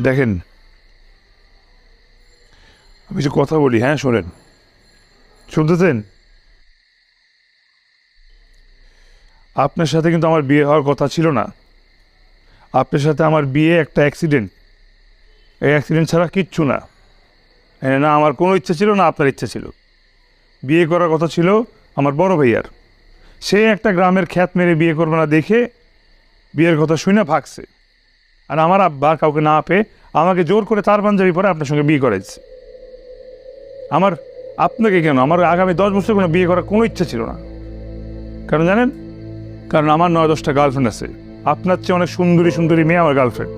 দেখেন, আমি কিছু কথা বলি, হ্যাঁ শোনেন, শুনতেছেন? আপনার সাথে কিন্তু আমার বিয়ে হওয়ার কথা ছিল না। আপনার সাথে আমার বিয়ে একটা অ্যাক্সিডেন্ট। এই অ্যাক্সিডেন্ট ছাড়া কিচ্ছু না। না আমার কোনো ইচ্ছা ছিল, না আপনার ইচ্ছা ছিল। বিয়ে করার কথা ছিল আমার বড় ভাইয়ার। সে একটা গ্রামের খ্যাত মেরে বিয়ে করবে না দেখে বিয়ের কথা শুনে ভাগছে। আর আমার আব্বা কাউকে না পেয়ে আমাকে জোর করে তার পাঞ্জাবি পরে আপনার সঙ্গে বিয়ে করাইছে। আমার আপনাকে কেন, আমার আগামী 10 বছর কোনো বিয়ে করার কোনো ইচ্ছা ছিল না। কারণ জানেন, কারণ আমার 9-10টা গার্লফ্রেন্ড আছে। আপনার চেয়ে অনেক সুন্দরী সুন্দরী মেয়ে আমার গার্লফ্রেন্ড।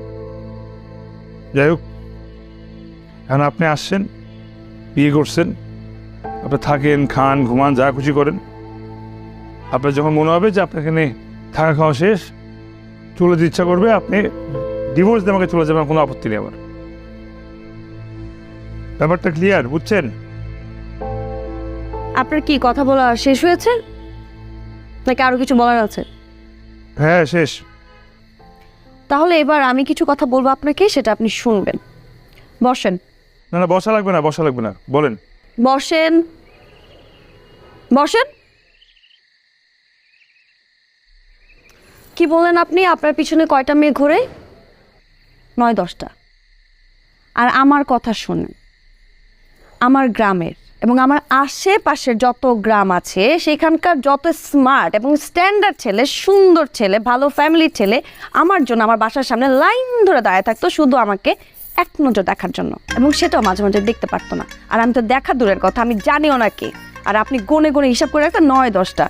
যাই হোক, এখন আপনি আসছেন, বিয়ে করছেন, আপনি থাকেন, খান, ঘুমান, যা খুশি করেন। আপনার যখন মনে হবে যে আপনার এখানে থাকা খাওয়া শেষ, চলে যেতে ইচ্ছা করবে, আপনি ডিভোর্স দিয়ে আমাকে চলে যাবেন, কোনো আপত্তি নেই আমার। ব্যাপারটা ক্লিয়ার, বুঝছেন? আপনার কি কথা বলা শেষ হয়েছে নাকি আরো কিছু বলার আছে? হ্যাঁ, শেষ। তাহলে এবার আমি কিছু কথা বলবো আপনাকে, সেটা আপনি শুনবেন। বসেন। না না, বসা লাগবে না, বসা লাগবে না, বলেন। বসেন বসেন। কি বলেন আপনি? আপনার পিছনে কয়টা মেয়ে ঘোরে? 9-10টা। আর আমার কথা শুনেন, আমার গ্রামের এবং আমার আশেপাশের যত গ্রাম আছে সেখানকার যত স্মার্ট এবং স্ট্যান্ডার্ড ছেলে, সুন্দর ছেলে, ভালো ফ্যামিলির ছেলে আমার জন্য আমার বাসার সামনে লাইন ধরে দাঁড়িয়ে থাকতো শুধু আমাকে এক নজর দেখার জন্য, এবং সেটাও মাঝে মাঝে দেখতে পারতো না। আর আমি তো দেখা দূরের কথা, আমি জানিও না কে। আর আপনি গনে গনে হিসাব করে রাখতেন 9-10টা।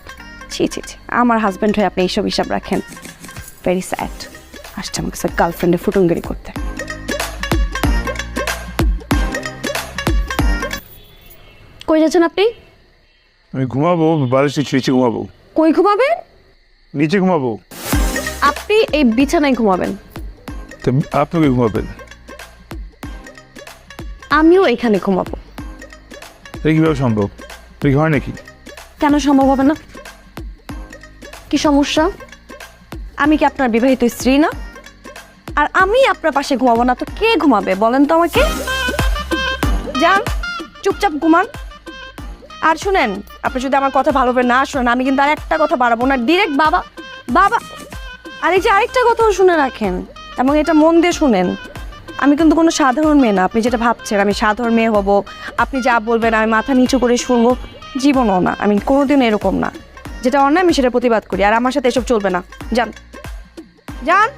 ছি ছি ছি, আমার হাজব্যান্ড হয়ে আপনি এইসব হিসাব রাখেন? Very sad. আসছে আমার কাছে গার্লফ্রেন্ডে ফুটুঙ্গিরি করতে। কই যাচ্ছেন আপনি? আমি ঘুমাবো, বালিশ নিচে ঘুমাবো। কই ঘুমাবেন? নিচে ঘুমাবো। আপনি এই বিছানায় ঘুমাবেন, তো আপনাকে ঘুমাবেন। আমিও এখানে ঘুমাবো। এটা কীভাবে সম্ভব? তুই হয় নাকি? কেন সম্ভব হবে না? কি সমস্যা? আমি কি আপনার বিবাহিত স্ত্রী না? আর আমি আপনার পাশে ঘুমাবো না তো কে ঘুমাবে বলেন তো আমাকে? যান, চুপচাপ ঘুমান। আর শুনেন, আপনি যদি আমার কথা ভালোভাবে না শোনেন, আমি কিন্তু আর একটা কথা বাড়াবো না, ডিরেক্ট বাবা বাবা। আর এই যে আরেকটা কথাও শুনে রাখেন, এবং এটা মন দিয়ে শুনেন, আমি কিন্তু কোনো সাধারণ মেয়ে না। আপনি যেটা ভাবছেন আমি সাধারণ মেয়ে হব, আপনি যা বলবেন আমি মাথা নিচু করে শুনবো, জীবনও না। আমি কোনোদিন এরকম না। যেটা অন্যায় আমি সেটা প্রতিবাদ করি, আর আমার সাথে এসব চলবে না। যান যান।